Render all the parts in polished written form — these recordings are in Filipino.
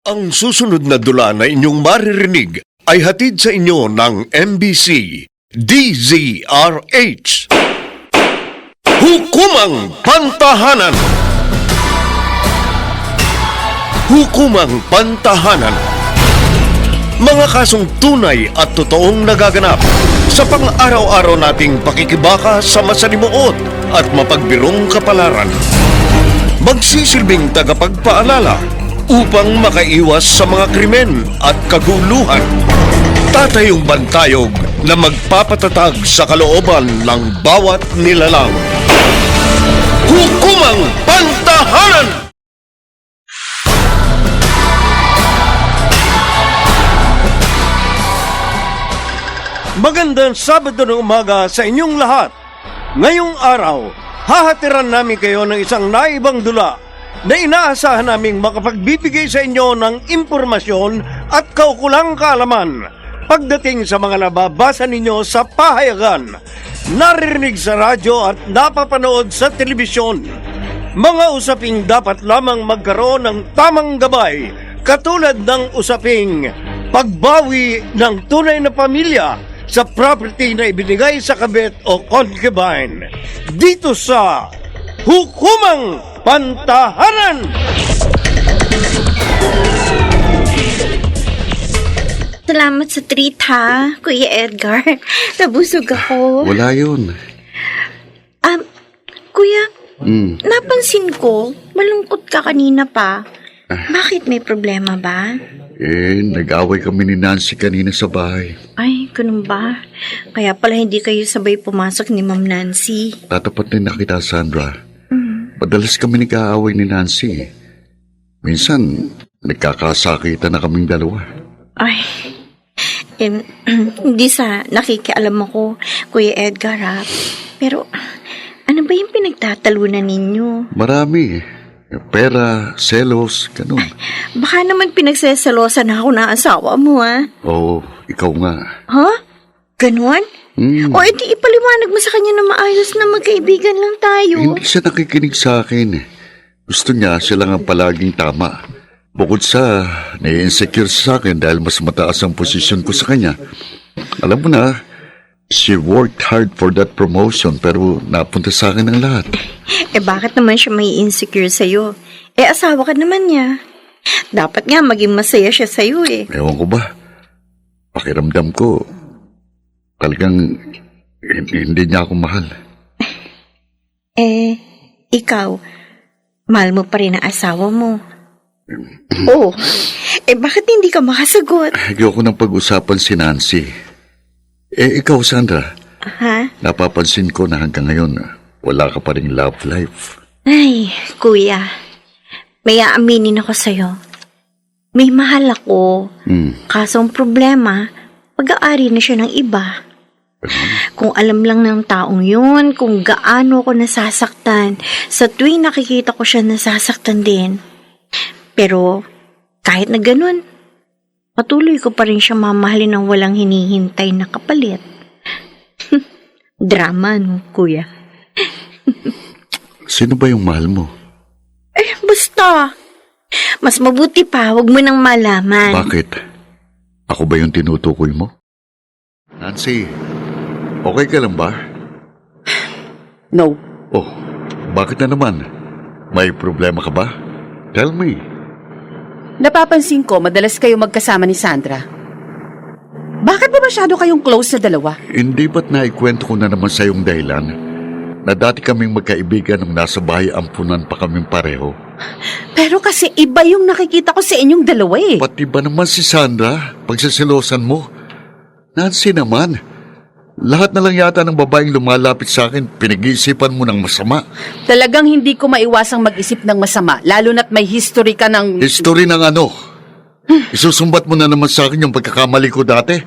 Ang susunod na dula na inyong maririnig ay hatid sa inyo ng MBC DZRH. Hukumang Pantahanan. Hukumang Pantahanan. Mga kasong tunay at totoong nagaganap sa pang-araw-araw nating pakikibaka sa masalimuot at mapagbirong kapalaran. Magsisilbing tagapagpaalala upang makaiwas sa mga krimen at kaguluhan. Tatayong bantayog na magpapatatag sa kalooban ng bawat nilalang. Hukumang Pantahanan! Magandang Sabado ng umaga sa inyong lahat. Ngayong araw, hahatiran namin kayo ng isang naibang dula na inaasahan naming makapagbibigay sa inyo ng impormasyon at kaukulang kaalaman pagdating sa mga nababasa ninyo sa pahayagan, naririnig sa radyo at napapanood sa telebisyon. Mga usaping dapat lamang magkaroon ng tamang gabay, katulad ng usaping pagbawi ng tunay na pamilya sa property na ibinigay sa kabit o concubine. Dito sa Hukumang Pantahanan! Salamat sa treat, ha, Kuya Edgar. Nabusog ako. Wala yun. Kuya, napansin ko, malungkot ka kanina pa. Bakit, may problema ba? Nag-away kami ni Nancy kanina sa bahay. Ay, ganun ba? Kaya pala hindi kayo sabay pumasok ni Ma'am Nancy. Tatapat din na kita, Sandra. Madalas kami nag-aaway ni Nancy. Minsan, nagkakasakitan na kaming dalawa. Ay, hindi sa nakikialam ako, Kuya Edgar, ha? Pero, ano ba yung pinagtatalunan ninyo? Marami. Pera, selos, ganun. Baka naman pinagseselosan ako na asawa mo, ha? Oo, ikaw nga. Ha? Ganon? O edi ipaliwanag mo sa kanya na maayos na magkaibigan lang tayo. Hindi siya nakikinig sa akin. Gusto niya siya lang ang palaging tama. Bukod sa nai-insecure sa akin dahil mas mataas ang posisyon ko sa kanya. Alam mo na, she worked hard for that promotion pero napunta sa akin ang lahat. Bakit naman siya may insecure sa'yo? Asawa ka naman niya. Dapat nga maging masaya siya sa'yo, Ewan ko ba? Pakiramdam ko, talagang hindi niya ako mahal. Ikaw, mahal mo pa rin ang asawa mo. Bakit hindi ka makasagot? Ayoko nang pag-usapan si Nancy. Ikaw, Sandra. Ha? Napapansin ko na hanggang ngayon, wala ka pa ring love life. Ay, kuya. May aaminin ako sa'yo. May mahal ako. Kaso ang problema, pag-aari na siya ng iba. Kung alam lang ng taong yun, kung gaano ako nasasaktan, sa tuwing nakikita ko siya nasasaktan din. Pero, kahit na ganun, patuloy ko pa rin siya mamahalin ng walang hinihintay na kapalit. Drama, no, kuya? Sino ba yung mahal mo? Basta. Mas mabuti pa, huwag mo nang malaman. Bakit? Ako ba yung tinutukoy mo? Nancy, okay ka lang ba? No. Oh, bakit na naman? May problema ka ba? Tell me. Napapansin ko, madalas kayo magkasama ni Sandra. Bakit ba masyado kayong close na dalawa? Hindi ba't naikwento ko na naman sa iyong dahilan na dati kaming magkaibigan nung nasa bahay ampunan pa kaming pareho? Pero kasi iba yung nakikita ko sa inyong dalawa Pati ba naman si Sandra, pagsaselosan mo? Nancy naman, lahat na lang yata ng babaeng lumalapit sa akin, pinag-iisipan mo ng masama. Talagang hindi ko maiwasang mag-isip ng masama, lalo na't may history ka ng... History ng ano? Isusumbat mo na naman sa akin yung pagkakamali ko dati?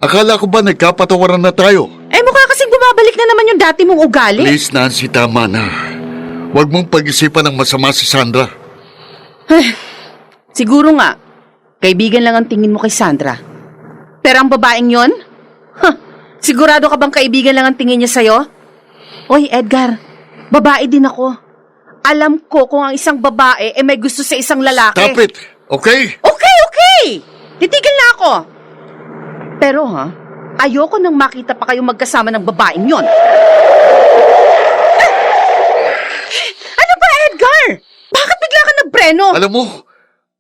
Akala ko ba nagkapatawaran na tayo? Mukha kasing bumabalik na naman yung dati mong ugali. Please, Nancy, tama na. Huwag mong pag-isipan ng masama si Sandra. Siguro nga, kaibigan lang ang tingin mo kay Sandra. Pero ang babaeng yon? Sigurado ka bang kaibigan lang ang tingin niya sa'yo? Oy, Edgar, babae din ako. Alam ko kung ang isang babae may gusto sa isang lalaki. Stop it! Okay? Okay! Titigil na ako. Pero ayoko nang makita pa kayong magkasama ng babaeng yon. Ano ba, Edgar? Bakit bigla ka nagpreno? Alam mo,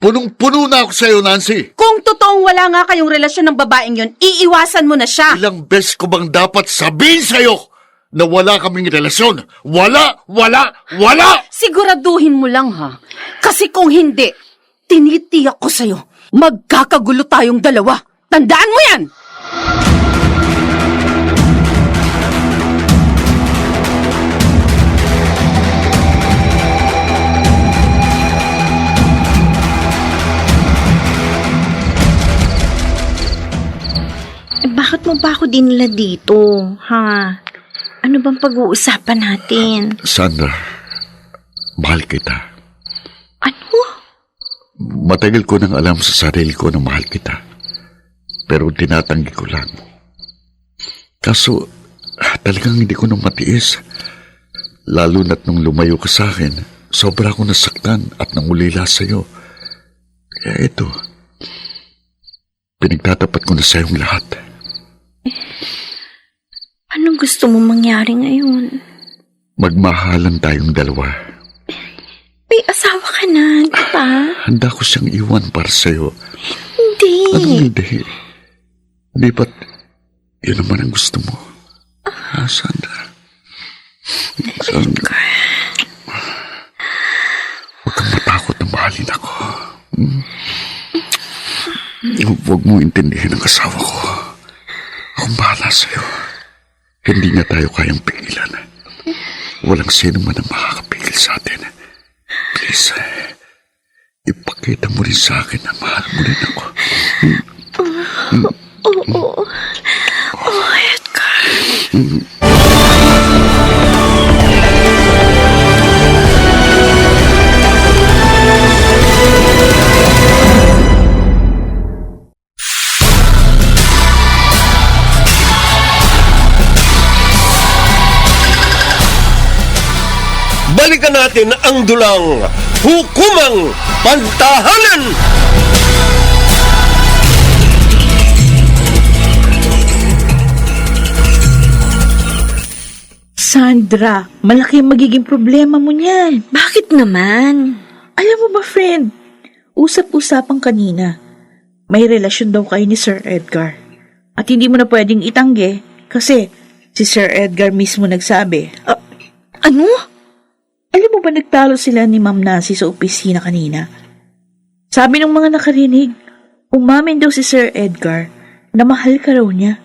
punong-puno na ako sa'yo, Nancy. Kung totoong wala nga kayong relasyon ng babaeng yon, iiwasan mo na siya. Ilang beses ko bang dapat sabihin sa'yo na wala kaming relasyon? Wala! Siguraduhin mo lang Kasi kung hindi, tinitiyak ko sa'yo, magkakagulo tayong dalawa. Tandaan mo yan! Bakit mo ba ako dinala dito, ha? Ano bang pag-uusapan natin? Sandra, mahal kita. Ano? Matagal ko nang alam sa sarili ko na mahal kita. Pero tinatanggi ko lang. Kaso, talagang hindi ko nang matiis. Lalo na't nung lumayo ka sa akin, sobra akong nasaktan at nangulila sa'yo. Kaya ito, pinagtatapat ko na sa'yong lahat. Anong gusto mo mangyari ngayon? Magmahalan tayong dalawa. May asawa ka na, di ba? Handa ko siyang iwan para sa'yo. Hindi. Anong hindi? Hindi ba't yun naman ang gusto mo? Sandra? Sandra? Huwag kang matakot na mahalin ako. Huwag mo intindihin ang asawa ko. Akong bahala sa'yo. Hindi nga tayo kayang pigilan. Walang sino man ang makakapigil sa atin. Please, ipakita mo rin sa akin na mahal mo rin ako. Oo. Oh, Edgar. Balikan natin ang dulang Hukumang Pantahanan! Sandra, malaki ang magiging problema mo niyan. Bakit naman? Alam mo ba, friend, usap-usapan kanina. May relasyon daw kayo ni Sir Edgar. At hindi mo na pwedeng itanggi kasi si Sir Edgar mismo nagsabi. Ano? Alam mo ba nagtalo sila ni Ma'am Nancy sa opisina kanina? Sabi ng mga nakarinig, umamin daw si Sir Edgar na mahal ka raw niya.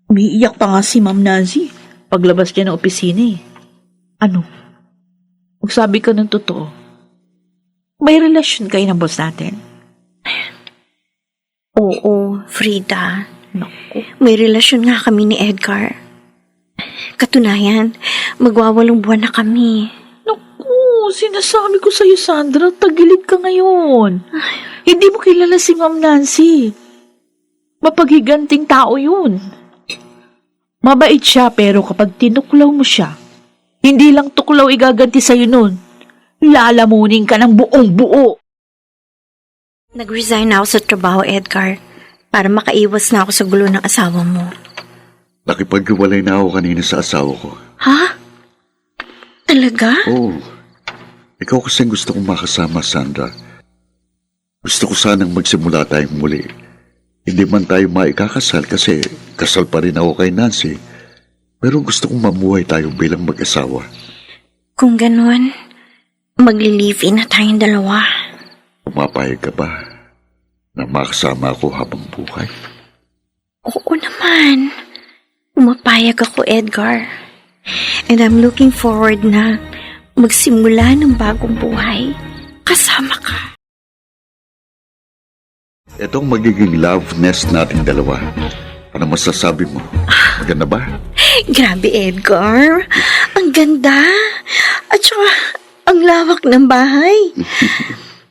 Umiiyak pa nga si Ma'am Nancy paglabas niya ng opisina eh. Ano? Magsabi ka ng totoo. May relasyon kayo ng boss natin? Oo, Frida. May relasyon nga kami ni Edgar. Katunayan, magwawalong buwan na kami. Naku, sinasabi ko sa'yo, Sandra, tagilid ka ngayon. Hindi mo kilala si Ma'am Nancy. Mapaghiganting tao yun. Mabait siya, pero kapag tinuklaw mo siya, hindi lang tuklaw igaganti sa'yo nun. Lalamunin ka ng buong buo. Nag-resign na ako sa trabaho, Edgar, para makaiwas na ako sa gulo ng asawa mo. Nakipaghiwalay na ako kanina sa asawa ko. Ha? Talaga? Oo. Ikaw kasi gusto kong makasama, Sandra. Gusto ko sanang magsimula tayong muli. Hindi man tayo maikakasal kasi kasal pa rin ako kay Nancy. Pero gusto kong mamuhay tayo bilang mag-asawa. Kung ganon, magli-live-in na tayong dalawa. Pumapayag ka ba na makasama ako habang buhay? Oo naman. Umapayag ako, Edgar. And I'm looking forward na magsimula ng bagong buhay. Kasama ka. Itong magiging love nest nating dalawa. Ano masasabi mo? Maganda ba? Grabe, Edgar. Ang ganda. At saka, ang lawak ng bahay.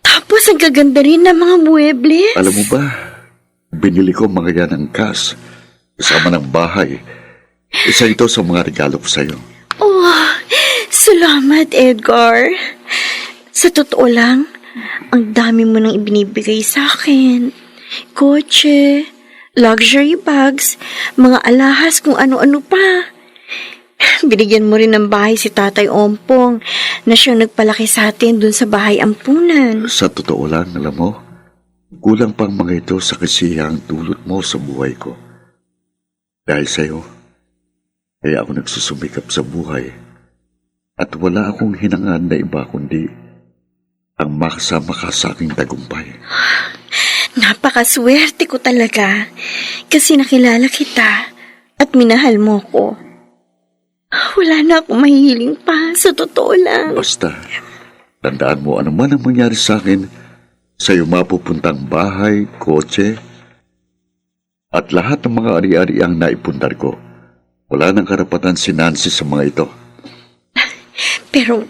Tapos, ang gaganda rin ng mga muebles. Alam mo ba, binili ko mga yan ng cash. Kasama ng bahay. Isa ito sa mga regalo ko sa'yo. Oh, salamat, Edgar. Sa totoo lang, Ang dami mo nang ibinibigay sa akin. Kotse, luxury bags, mga alahas kung ano-ano pa. Binigyan mo rin ng bahay si Tatay Ompong na siyang nagpalaki sa atin dun sa bahay ampunan. Sa totoo lang, alam mo, kulang pang mga ito sa kasiyang dulot mo sa buhay ko. Dahil sa'yo, kaya ako nagsusumikap sa buhay at wala akong hinangad na iba kundi ang makasama ka sa aking tagumpay. Napakaswerte ko talaga kasi nakilala kita at minahal mo ko. Wala na akong mahihiling pa, sa totoo lang. Basta, tandaan mo ano man ang mangyari sa akin, sa'yo mapupuntang bahay, kotse, at lahat ng mga ari-ari ang naipundar ko. Wala nang karapatan si Nancy sa mga ito. Pero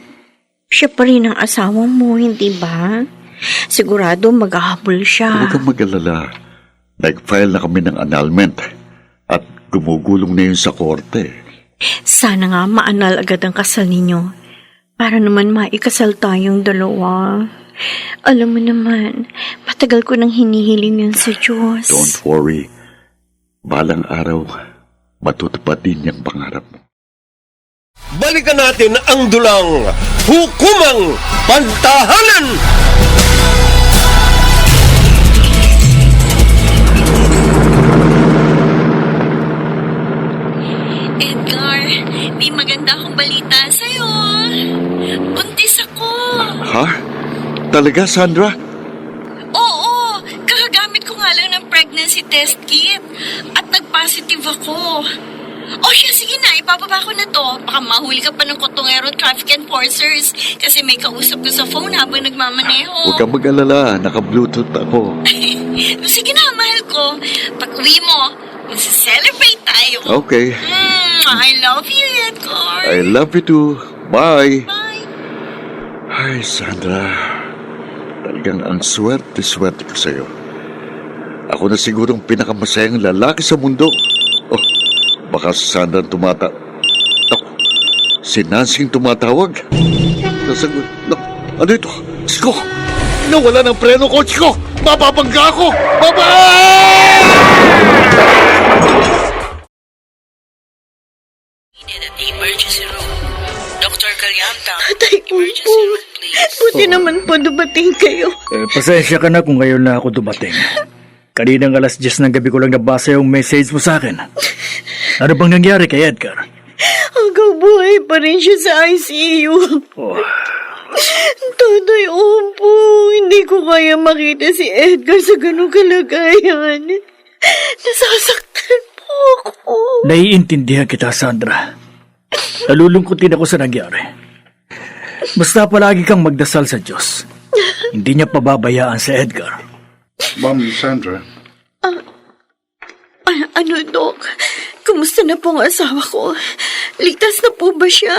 siya pa rin ang asawa mo, hindi ba? Sigurado maghahabol siya. Huwag kang mag-alala. Nag-file na kami ng annulment at gumugulong na yun sa korte. Sana nga maanal agad ang kasal ninyo para naman maikasal tayong dalawa. Alam mo naman, matagal ko nang hinihiling yun sa Diyos. Don't worry. Balang araw, matutupad din yung pangarap mo. Balikan natin ang dulang Hukumang Pantahanan! Edgar, may maganda akong balita sa'yo. Buntis ako. Ha? Talaga, Sandra? Oo, kakagamit ko nga lang ng pregnancy test kit at nag-positive ako. O siya, sige na, ipababa ko na to. Baka mahuli ka pa ng kotongero traffic enforcers kasi may kausap ko sa phone habang nagmamaneho. Huwag kang mag-alala. Naka-Bluetooth ako. Sige na, mahal ko. Pag uwi mo, mag-celebrate tayo. Okay. I love you, Edgar. I love you too. Bye. Bye. Ay, Sandra. Talagang ang swerte-swerte ko sa'yo. Ako na sigurong pinakamasayang lalaki sa mundo. Oh, baka si Sandra tumata... Ako, si Nancy tumatawag. Nasagot... Ano ito? Sko! Nawala ng preno ko, Sko! Mapapangga ako! Needed at the emergency room. Dr. Calyanta, Tatay emergency Ompong, room, please. buti naman po dumating kayo. Pasensya ka na kung ngayon na ako dumating. Kaninang alas 10 ng gabi ko lang nabasa yung message mo sa akin. Ano bang nangyari kay Edgar? Hanggang buhay pa rin siya sa ICU. Oh, Tatay Ompong, hindi ko kaya makita si Edgar sa ganung kalagayan. Nasasaktan po ako. naiintindihan kita, Sandra. Nalulungkot din ako sa nangyari. Basta palagi kang magdasal sa Diyos. Hindi niya pababayaan si Edgar. Ma'am Sandra. Ano, Dok? Kumusta na po ang asawa ko? Ligtas na po ba siya?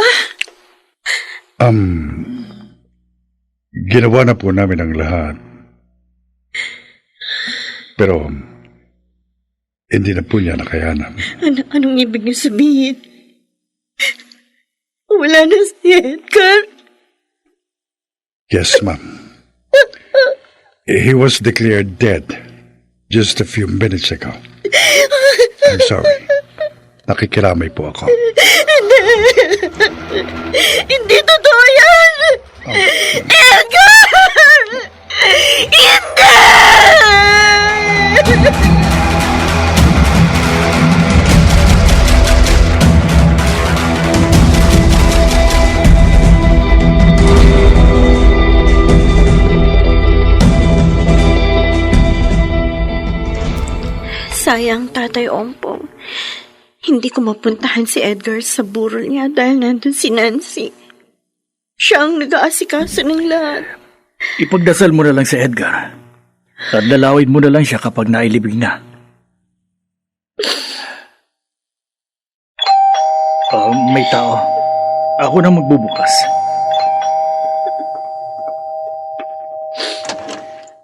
Ginawa na po namin ang lahat. Pero, hindi na po niya nakayanan. Anong ibig niyo sabihin? Wala na si Edgar? Yes, ma'am. He was declared dead just a few minutes ago. I'm sorry. Nakikiramay po ako. Hindi totoo yan! Edgar! Hindi! Sayang, Tatay Ompong. Hindi ko mapuntahan si Edgar sa burol niya dahil nandun si Nancy. Siya ang nag-aasikaso ng lahat. Ipagdasal mo na lang si Edgar. At dalawin mo na lang siya kapag nailibing na. May tao. Ako na magbubukas.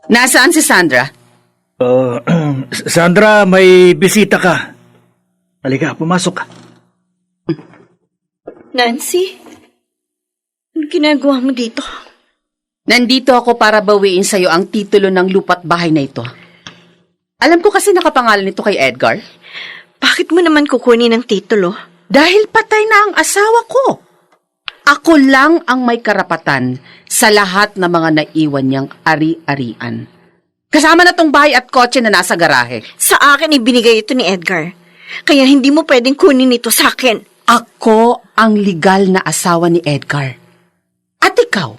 Nasaan si Sandra? Sandra, may bisita ka. Halika, pumasok ka. Nancy? Ano ginagawa mo dito? Nandito ako para bawiin sa'yo ang titulo ng lupa't bahay na ito. Alam ko kasi nakapangalan nito kay Edgar. Bakit mo naman kukunin ang titulo? Dahil patay na ang asawa ko. Ako lang ang may karapatan sa lahat ng mga naiwan niyang ari-arian. Kasama na tong bahay at kotse na nasa garahe. Sa akin ibinigay ito ni Edgar. Kaya hindi mo pwedeng kunin ito sa akin. Ako ang legal na asawa ni Edgar. At ikaw,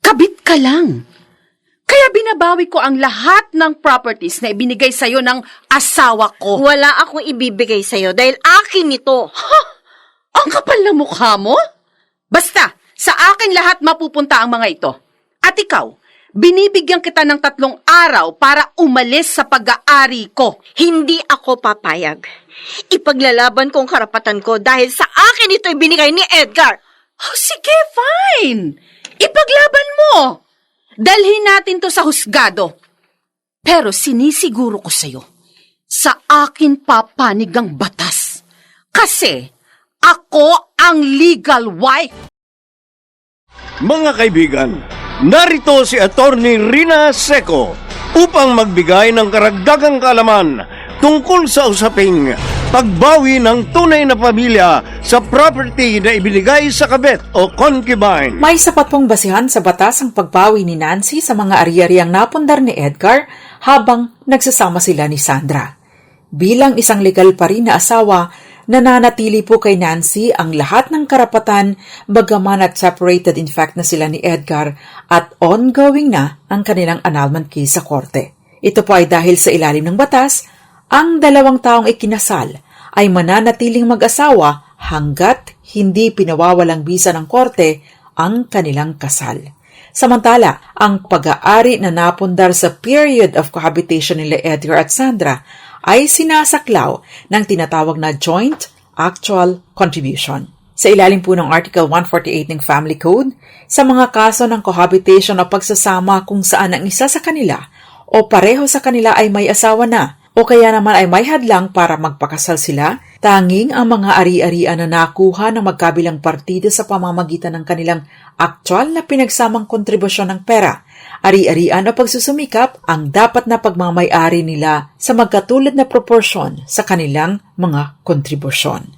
kabit ka lang. Kaya binabawi ko ang lahat ng properties na ibinigay sa'yo ng asawa ko. Wala akong ibibigay sa'yo dahil akin ito. Ang kapal na mukha mo? Basta, sa akin lahat mapupunta ang mga ito. At ikaw, binibigyan kita ng 3 araw para umalis sa pag-aari ko. Hindi ako papayag. Ipaglalaban ko ang karapatan ko dahil sa akin ito ibinigay ni Edgar. Oh, sige, fine. Ipaglaban mo. Dalhin natin to sa husgado. Pero sinisiguro ko sa'yo, sa akin papanig ang batas. Kasi ako ang legal wife. Mga kaibigan, narito si Attorney Rina Seco upang magbigay ng karagdagang kaalaman tungkol sa usaping pagbawi ng tunay na pamilya sa property na ibinigay sa kabet o concubine. May sapat pong basihan sa batas ang pagbawi ni Nancy sa mga ari-ariang napundar ni Edgar habang nagsasama sila ni Sandra. Bilang isang legal pa rin na asawa, nananatili po kay Nancy ang lahat ng karapatan bagaman at separated in fact na sila ni Edgar at ongoing na ang kanilang annulment case sa korte. Ito po ay dahil sa ilalim ng batas, ang 2 taong ikinasal ay mananatiling mag-asawa hanggat hindi pinawawalang bisa ng korte ang kanilang kasal. Samantala, ang pag-aari na napundar sa period of cohabitation nila Edgar at Sandra ay sinasaklaw ng tinatawag na joint actual contribution. Sa ilalim po ng Article 148 ng Family Code, sa mga kaso ng cohabitation o pagsasama kung saan ang isa sa kanila o pareho sa kanila ay may asawa na o kaya naman ay may hadlang para magpakasal sila, tanging ang mga ari-arian na nakuha ng magkabilang partido sa pamamagitan ng kanilang aktual na pinagsamang kontribusyon ng pera, ari-arian o pagsusumikap ang dapat na pagmamay-ari nila sa magkatulad na proporsyon sa kanilang mga kontribusyon.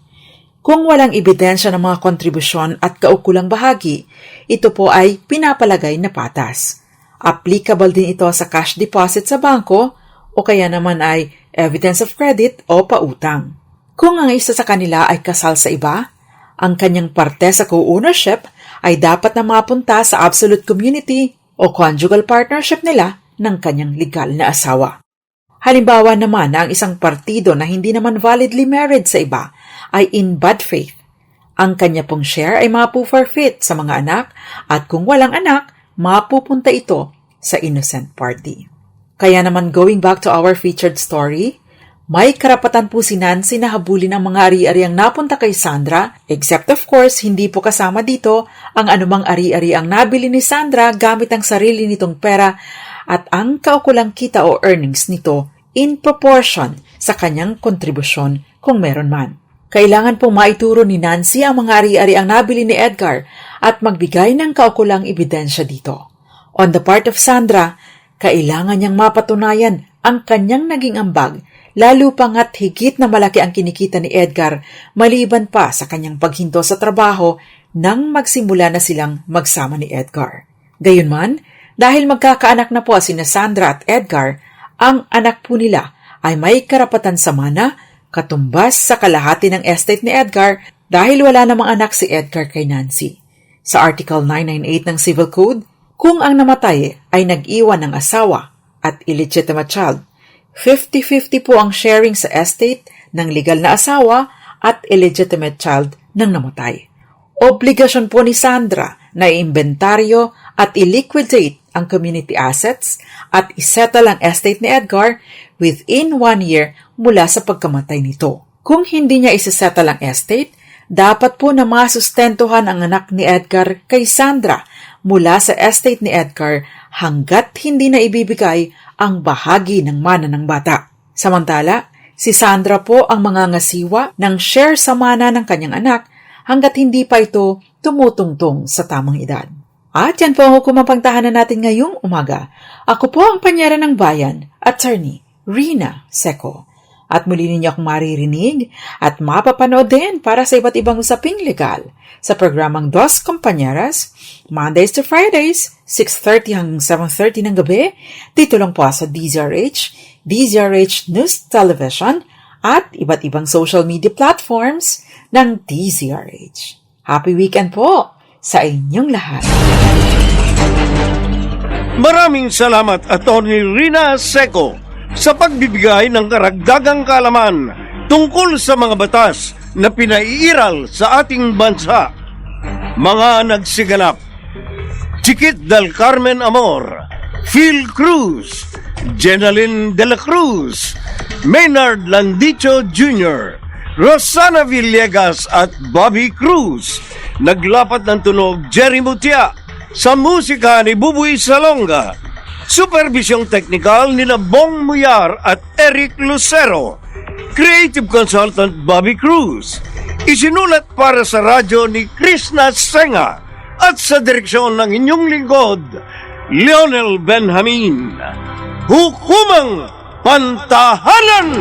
Kung walang ebidensya ng mga kontribusyon at kaukulang bahagi, ito po ay pinapalagay na patas. Applicable din ito sa cash deposit sa bangko o kaya naman ay evidence of credit o pautang. Kung ang isa sa kanila ay kasal sa iba, ang kanyang parte sa co-ownership ay dapat na mapunta sa absolute community o conjugal partnership nila ng kanyang legal na asawa. Halimbawa naman na ang isang partido na hindi naman validly married sa iba ay in bad faith. Ang kanya pong share ay mapu-forfeit sa mga anak at kung walang anak, mapupunta ito sa innocent party. Kaya naman going back to our featured story, may karapatan po si Nancy na habulin ang mga ari-ariang napunta kay Sandra, except of course hindi po kasama dito ang anumang ari-ari ang nabili ni Sandra gamit ang sarili nitong pera at ang kaukulang kita o earnings nito in proportion sa kanyang kontribusyon kung meron man. Kailangan pong maituro ni Nancy ang mga ari-ari ang nabili ni Edgar at magbigay ng kaukulang ebidensya dito. On the part of Sandra, kailangan niyang mapatunayan ang kanyang naging ambag, lalo pa nga't higit na malaki ang kinikita ni Edgar maliban pa sa kanyang paghinto sa trabaho nang magsimula na silang magsama ni Edgar. Gayunman, dahil magkakaanak na po sina Sandra at Edgar, ang anak po nila ay may karapatan sa mana katumbas sa kalahati ng estate ni Edgar dahil wala namang anak si Edgar kay Nancy. Sa Article 998 ng Civil Code, kung ang namatay ay nag-iwan ng asawa at illegitimate child, 50-50 po ang sharing sa estate ng legal na asawa at illegitimate child ng namatay. Obligasyon po ni Sandra na i-inventaryo at i-liquidate ang community assets at isettle ang estate ni Edgar within 1 year mula sa pagkamatay nito. Kung hindi niya isisettle ang estate, dapat po na masustentuhan ang anak ni Edgar kay Sandra mula sa estate ni Edgar hanggat hindi na ibibigay ang bahagi ng mana ng bata. Samantala, si Sandra po ang mangangasiwa ng share sa mana ng kanyang anak hanggat hindi pa ito tumutungtong sa tamang edad. At yan po ang hukumang pangtahanan natin ngayong umaga. Ako po ang panyera ng bayan, Attorney Rina Seco. At muli ninyo akong maririnig at mapapanood din para sa iba't ibang usaping legal sa programang Dos Compañeras, Mondays to Fridays, 6:30 hanggang 7:30 ng gabi, dito lang po sa DZRH, DZRH News Television, at iba't ibang social media platforms ng DZRH. Happy weekend po sa inyong lahat. Maraming salamat, Atty. Rina Seco, sa pagbibigay ng karagdagang kaalaman tungkol sa mga batas na pinaiiral sa ating bansa. Mga nagsiganap: Chiquit del Carmen Amor, Phil Cruz, Jenaline de la Cruz, Maynard Landicho Jr., Rosana Villegas at Bobby Cruz. Naglapat ng tunog Jerry Mutia, sa musika ni Bubuy Salonga. Supervisyong teknikal ni Bong Muyar at Eric Lucero. Creative consultant Bobby Cruz. Isinulat para sa radyo ni Krishna Senga. At sa direksyon ng inyong lingkod, Lionel Benjamin. Hukumang Pantahanan!